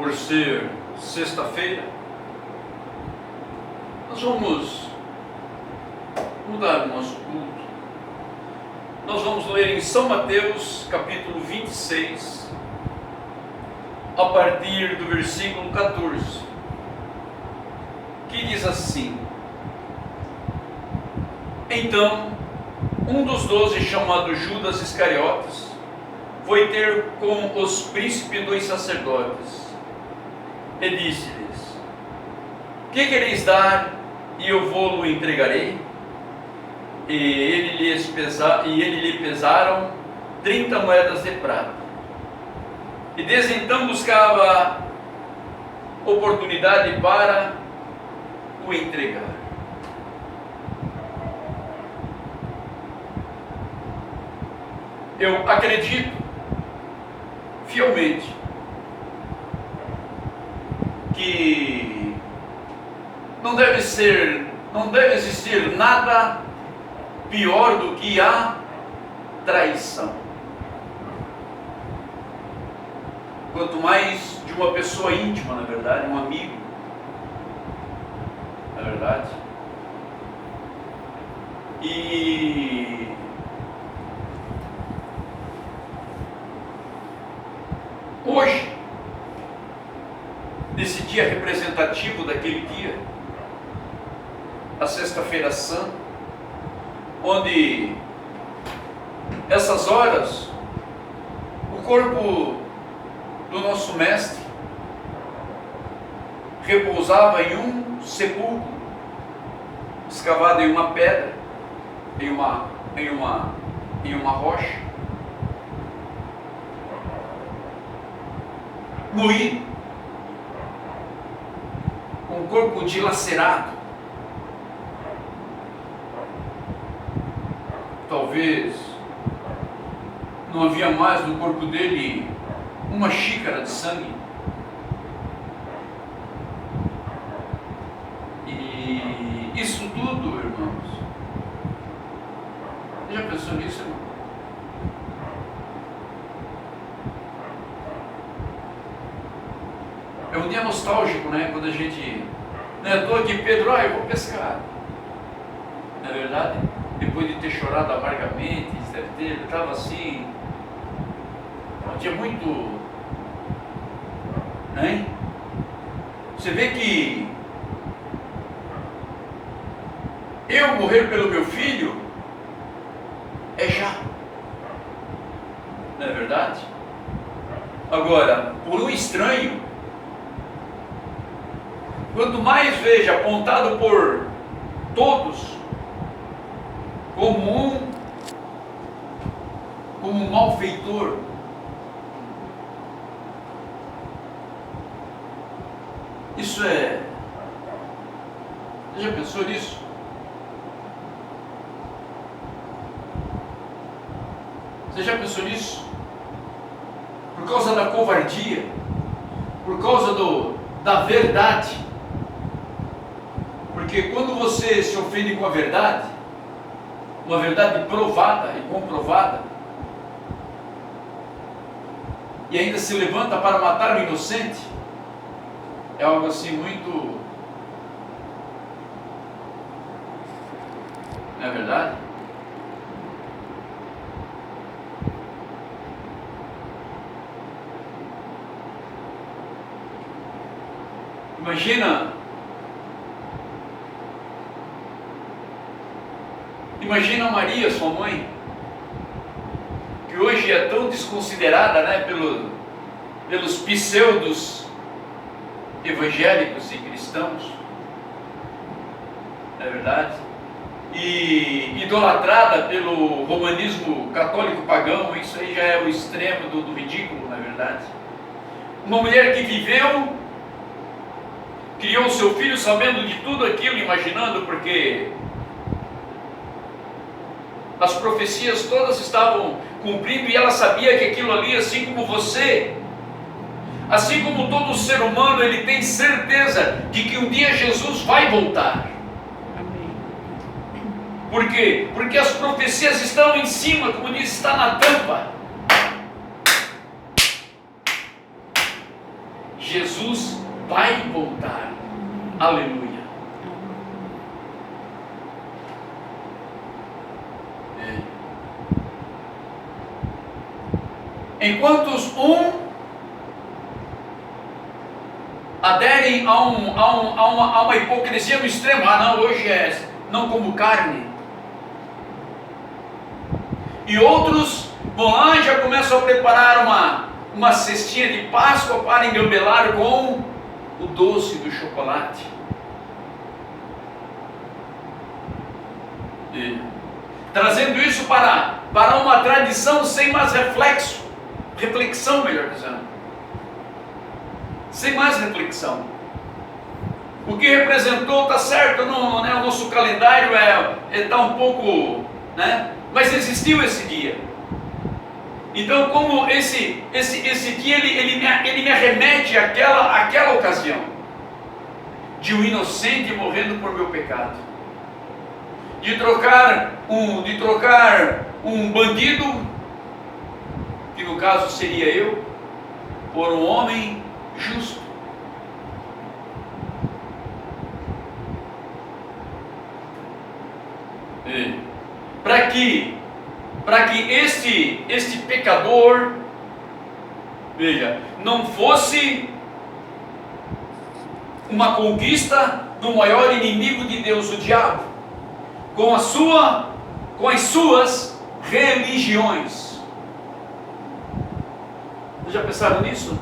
por ser sexta-feira, nós vamos mudar o nosso culto. Nós vamos ler em São Mateus, capítulo 26, a partir do versículo 14, que diz assim: Então, um dos 12, chamado Judas Iscariotes, foi ter com os príncipes dos sacerdotes e disse-lhes: Que quereis dar, e eu vou-lo entregarei? E ele lhe pesaram 30 moedas de prata. E desde então buscava oportunidade para o entregar. Eu acredito fielmente que não deve existir nada pior do que a traição. Quanto mais de uma pessoa íntima, na verdade, um amigo, na verdade. E hoje, nesse dia representativo daquele dia, a Sexta-feira Santa, onde essas horas o corpo do nosso mestre repousava em um sepulcro escavado em uma pedra, em uma rocha, moído, um corpo dilacerado. Talvez não havia mais no corpo dele uma xícara de sangue. E isso tudo, irmãos, você já pensou nisso, irmão? É um dia nostálgico, né? Quando a gente, né, estou aqui, Pedro, eu vou pescar. Não é verdade? Depois de ter chorado amargamente, ele estava assim, tinha muito, né? Você vê que eu morrer pelo meu filho é já, não é verdade? Agora, por um estranho, quanto mais veja apontado por todos como um malfeitor, isso é... Você já pensou nisso? Você já pensou nisso? Por causa da covardia, por causa da verdade. Porque quando você se ofende com a verdade, uma verdade provada e comprovada, e ainda se levanta para matar o inocente, é algo assim muito... Não é verdade? Imagina Maria, sua mãe, que hoje é tão desconsiderada, né, pelos pseudos evangélicos e cristãos, não é verdade? E idolatrada pelo romanismo católico pagão. Isso aí já é o extremo do ridículo, na verdade. Uma mulher que viveu, criou seu filho sabendo de tudo aquilo, imaginando, porque as profecias todas estavam cumprindo, e ela sabia que aquilo ali, assim como você, assim como todo ser humano, ele tem certeza de que um dia Jesus vai voltar. Por quê? Porque as profecias estão em cima, como diz, está na tampa. Jesus vai voltar. Aleluia. Enquanto aderem a uma hipocrisia no extremo, não, hoje não como carne. E outros vão lá e já começam a preparar uma cestinha de Páscoa para engambelar com o doce do chocolate. Trazendo isso para uma tradição sem mais reflexão, melhor dizendo. Sem mais reflexão. O que representou está certo, não, né? O nosso calendário está um pouco, né? Mas existiu esse dia. Então, como esse dia ele me arremete àquela ocasião de um inocente morrendo por meu pecado, de trocar um bandido, que no caso seria eu, por um homem justo. Para que este pecador, veja, não fosse uma conquista do maior inimigo de Deus, o diabo, com as suas religiões. Vocês já pensaram nisso?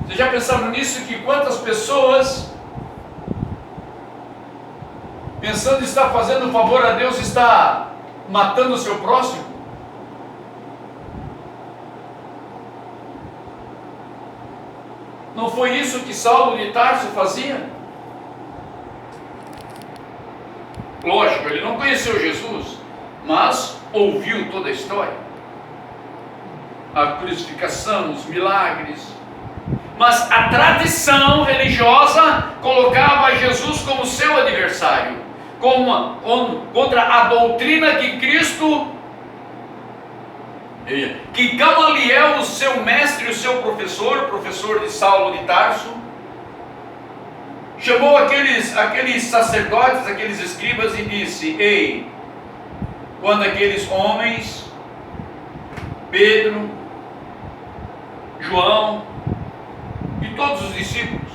Vocês já pensaram nisso, que quantas pessoas, pensando estar fazendo um favor a Deus, está matando o seu próximo? Não foi isso que Saulo de Tarso fazia? Lógico, ele não conheceu Jesus, mas ouviu toda a história. A crucificação, os milagres. Mas a tradição religiosa colocava Jesus como seu adversário, contra a doutrina que Cristo, que Gamaliel, o seu mestre, o seu professor de Saulo de Tarso, chamou aqueles sacerdotes, aqueles escribas e disse: ei, quando aqueles homens, Pedro, João e todos os discípulos,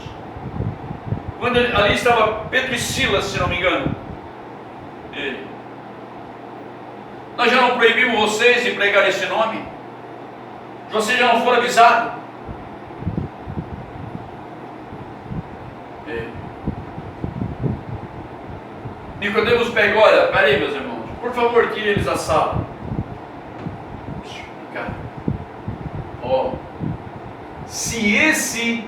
quando ali estava Pedro e Silas, se não me engano, nós já não proibimos vocês de pregar esse nome? Vocês já não foram avisados? Nicodemos pegou: olha, peraí, meus irmãos, por favor, tire eles da sala. Se esse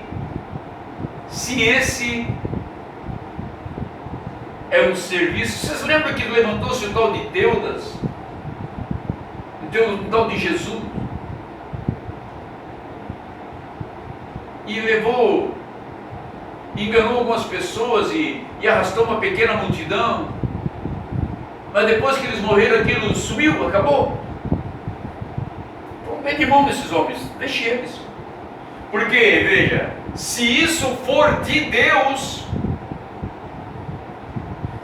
é um serviço, vocês lembram que levantou-se o tal de Teudas, o tal de Jesus, e enganou algumas pessoas e arrastou uma pequena multidão, mas depois que eles morreram, aquilo sumiu, acabou. Vamos ver de mão desses homens, deixe eles. Porque, veja, se isso for de Deus,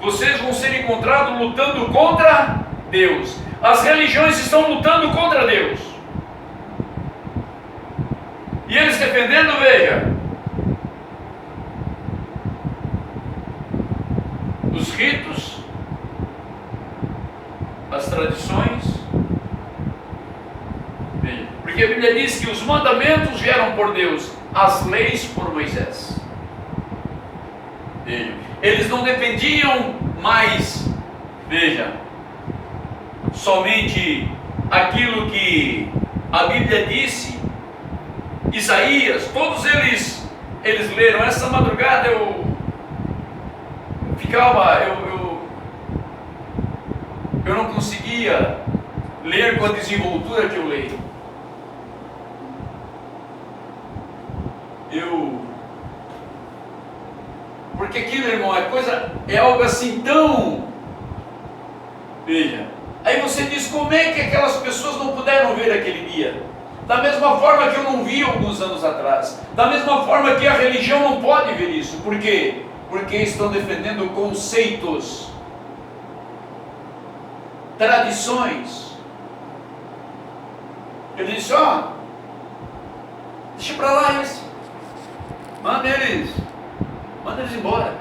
vocês vão ser encontrados lutando contra Deus. As religiões estão lutando contra Deus. E eles defendendo, veja, os ritos, as tradições. Veja, porque a Bíblia diz que os mandamentos vieram por Deus, as leis por Moisés. Veja, eles não dependiam mais, veja, somente aquilo que a Bíblia disse. Isaías, todos eles leram. Essa madrugada eu não conseguia ler com a desenvoltura que eu leio. Porque aquilo, irmão, é algo assim tão... Veja, aí você diz: como é que aquelas pessoas não puderam ver aquele dia? Da mesma forma que eu não vi alguns anos atrás. Da mesma forma que a religião não pode ver isso. Por quê? Porque estão defendendo conceitos, tradições. Ele disse, ó, deixa pra lá isso. Manda eles embora.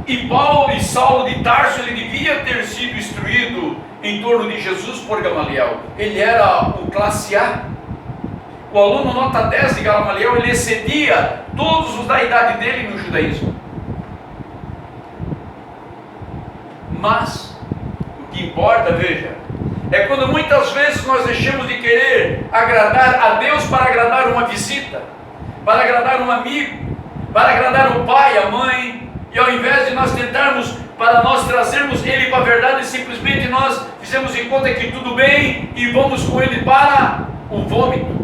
E Paulo e Saulo de Tarso, ele devia ter sido instruído em torno de Jesus por Gamaliel. Ele era o classe A. O aluno nota 10 de Gamaliel, ele excedia todos os da idade dele no judaísmo. Mas o que importa, veja, é quando muitas vezes nós deixamos de querer agradar a Deus para agradar uma visita, para agradar um amigo, para agradar o pai, a mãe, e ao invés de nós tentarmos, para nós trazermos ele para a verdade, simplesmente nós fizemos de conta que tudo bem e vamos com ele para o vômito.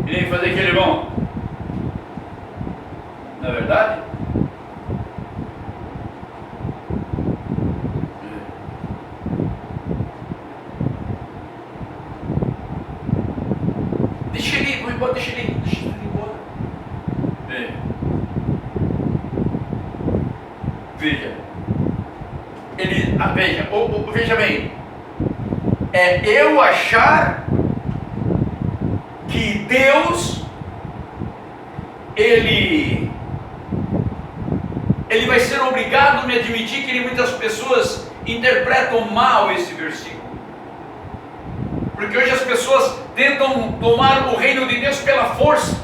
E nem fazer aquele bom. Não é verdade? Deixa ele ir, vou embora, deixa ele ir embora. Veja bem, é eu achar que Deus, ele vai ser obrigado a me admitir que muitas pessoas interpretam mal esse versículo. Porque hoje as pessoas tentam tomar o reino de Deus pela força.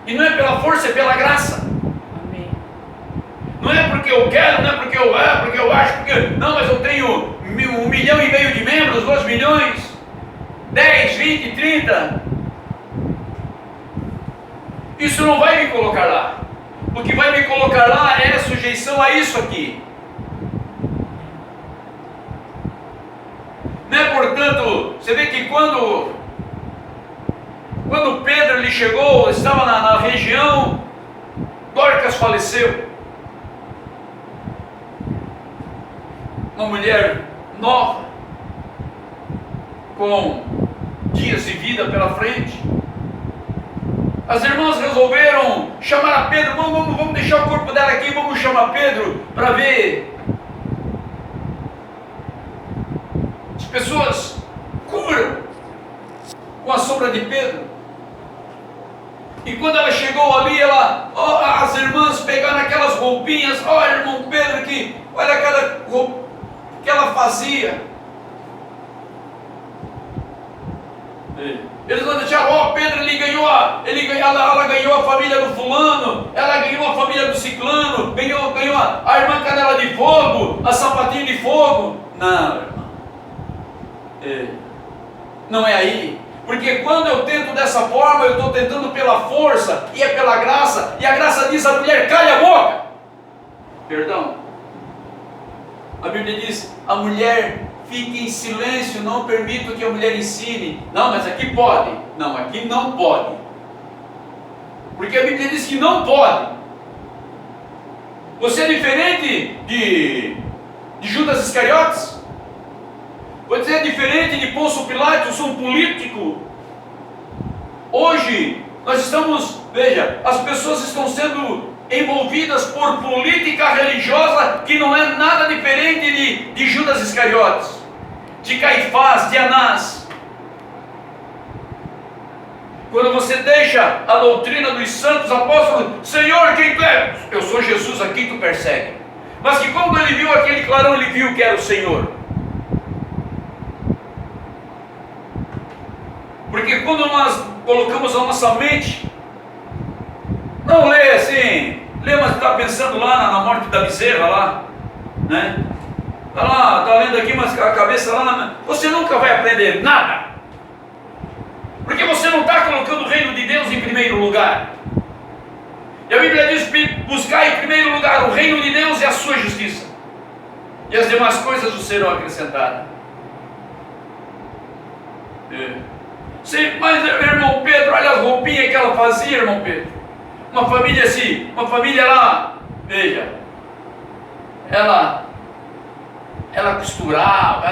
E não é pela força, é pela graça. Amém. Não é porque eu quero, não é porque eu acho, porque... Não, mas eu tenho 1,5 milhão de membros, 2 milhões, 10, 20, 30. Isso não vai me colocar lá. O que vai me colocar lá é a sujeição a isso aqui. Né? Portanto, você vê que quando Pedro ele chegou, estava na região, Dorcas faleceu. Uma mulher nova, com dias de vida pela frente. As irmãs resolveram chamar a Pedro. Vamos deixar o corpo dela aqui, vamos chamar Pedro para ver. As pessoas curam com a sombra de Pedro. E quando ela chegou ali, as irmãs pegaram aquelas roupinhas. Olha, irmão Pedro, olha aquela roupa que ela fazia. Eles não deixaram, Pedro, ela ganhou a família do fulano, ela ganhou a família do ciclano, ganhou a irmã Canela de Fogo, a Sapatinho de Fogo. Não, irmão. Não é aí. Porque quando eu tento dessa forma, eu estou tentando pela força, e é pela graça, e a graça diz à mulher, cala a boca. Perdão. A Bíblia diz, a mulher fique em silêncio, não permito que a mulher ensine. Não, mas aqui pode. Não, aqui não pode. Porque a Bíblia diz que não pode. Você é diferente de Judas Iscariotes? Você é diferente de Pôncio Pilatos, um político? Hoje, nós estamos, veja, as pessoas estão sendo envolvidas por política religiosa que não é nada diferente de Judas Iscariotes, de Caifás, de Anás. Quando você deixa a doutrina dos santos apóstolos, Senhor, quem tu é? Eu sou Jesus, a quem tu persegue. Mas que quando ele viu aquele clarão, ele viu que era o Senhor. Porque quando nós colocamos a nossa mente, não lê assim, mas está pensando lá na morte da bezerra lá, né? Está lendo aqui, mas a cabeça lá, você nunca vai aprender nada. Porque você não está colocando o reino de Deus em primeiro lugar. E a Bíblia diz, buscar em primeiro lugar o reino de Deus e a sua justiça. E as demais coisas vos serão acrescentadas. Sim, mas irmão Pedro, olha as roupinhas que ela fazia, irmão Pedro. Uma família assim, uma família lá, veja, ela costurava,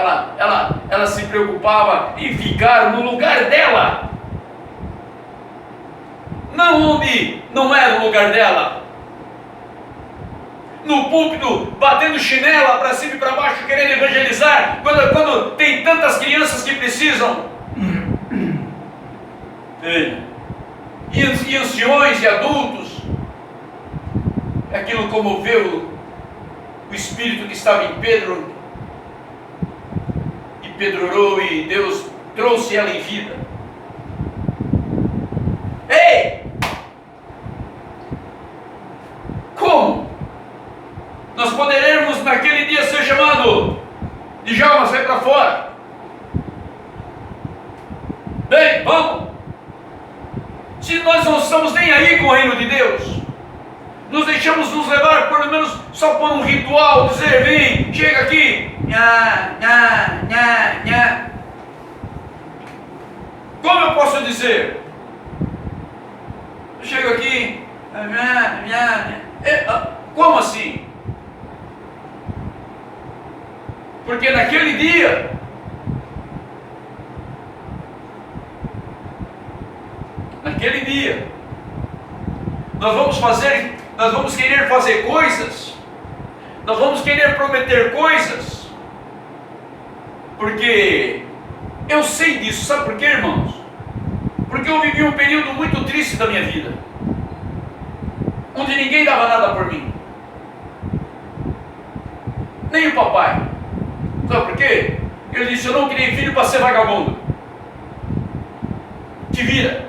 ela se preocupava em ficar no lugar dela, não onde não era o lugar dela, no púlpito, batendo chinela para cima e para baixo, querendo evangelizar, quando tem tantas crianças que precisam, e anciões e adultos. Aquilo comoveu o espírito que estava em Pedro, e Pedro orou e Deus trouxe ela em vida. Ei! Como nós poderemos naquele dia ser chamado de Djalma, sai para fora? Bem, vamos. Se nós não estamos nem aí com o reino de Deus, nos deixamos nos levar, pelo menos só por um ritual, dizer, vem, chega aqui, nha, nha, nha, nha. Como eu posso dizer? Eu chego aqui, nha, nha, nha. Como assim? Porque naquele dia, nós vamos querer fazer coisas, nós vamos querer prometer coisas, porque eu sei disso. Sabe por quê, irmãos? Porque eu vivi um período muito triste da minha vida, onde ninguém dava nada por mim, nem o papai. Sabe por quê? Ele disse, eu não criei filho para ser vagabundo, te vira.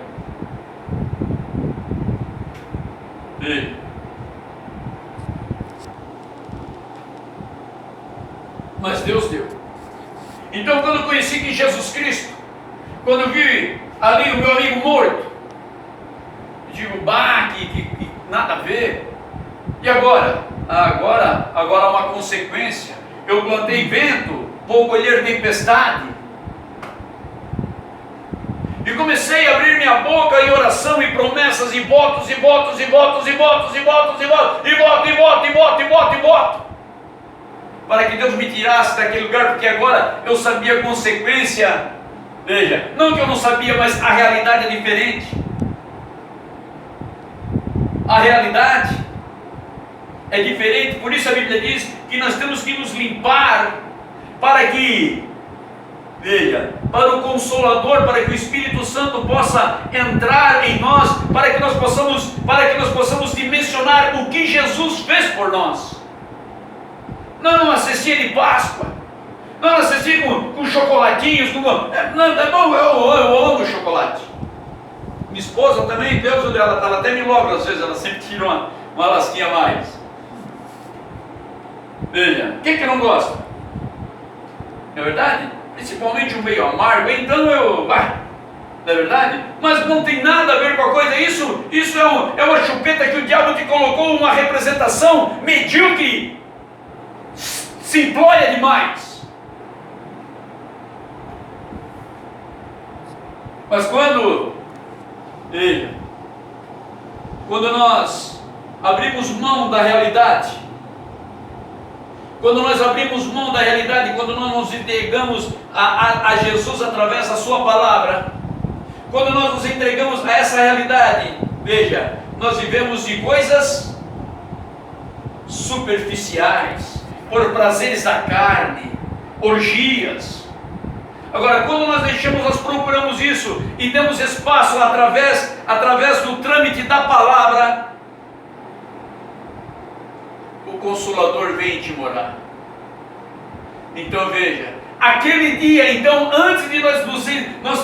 Mas Deus deu. Então, quando eu conheci que Jesus Cristo, quando eu vi ali o meu amigo morto, eu digo, bah, que nada a ver. E agora? Agora há uma consequência. Eu plantei vento, vou colher tempestade. E comecei a abrir minha boca em oração e promessas e votos e votos e votos e votos e votos e votos e voto e voto e voto e voto e voto, para que Deus me tirasse daquele lugar, porque agora eu sabia a consequência. Veja, não que eu não sabia, mas a realidade é diferente. A realidade é diferente. Por isso a Bíblia diz que nós temos que nos limpar, para que, veja, para o Consolador, para que o Espírito Santo possa entrar em nós, para que nós possamos dimensionar o que Jesus fez por nós. Não numa cestinha de Páscoa, não numa cestinha com chocolatinhos, não, é bom, eu amo chocolate. Minha esposa também, Deus, onde ela está, ela até me logra às vezes, ela sempre tira uma lasquinha a mais. Veja, quem que não gosta? Não é verdade? Principalmente um meio amargo, então não é verdade? Mas não tem nada a ver com a coisa. Isso é uma chupeta que o diabo te colocou, uma representação medíocre, simplória demais. Mas quando nós abrimos mão da realidade, quando nós abrimos mão da realidade, quando nós nos entregamos a Jesus através da sua palavra, quando nós nos entregamos a essa realidade, veja, nós vivemos de coisas superficiais, por prazeres da carne, orgias. Agora, quando nós procuramos isso e damos espaço através do trâmite da palavra, o Consolador vem te morar. Então veja, aquele dia, então, antes de nós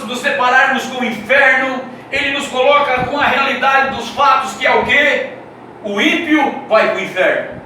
nos depararmos com o inferno, ele nos coloca com a realidade dos fatos, que é o quê? O ímpio vai para o inferno.